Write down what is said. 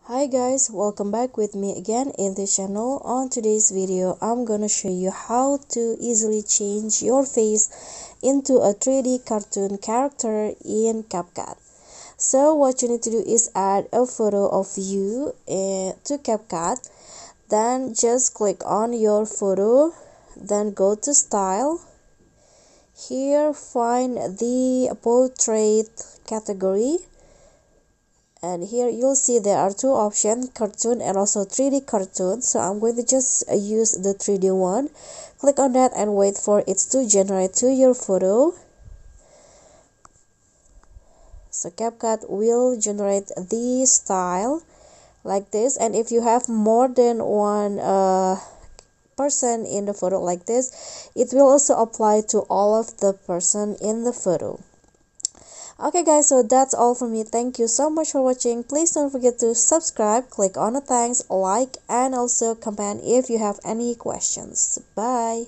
Hi guys, welcome back with me again in this channel. On today's video, I'm gonna show you how to easily change your face into a 3D cartoon character in CapCut. So what you need to do is add a photo of you to CapCut. Then just click on your photo, then go to style. Here find the portrait category. And here you'll see there are two options, cartoon and also 3D cartoon. So I'm going to just use the 3D one. Click on that and wait for it to generate to your photo. So CapCut will generate the style like this, and if you have more than one person in the photo like this, it will also apply to all of the person in the photo. Okay guys, so that's all from me. Thank you so much for watching. Please don't forget to subscribe, click on the thanks, like, and also comment if you have any questions. Bye.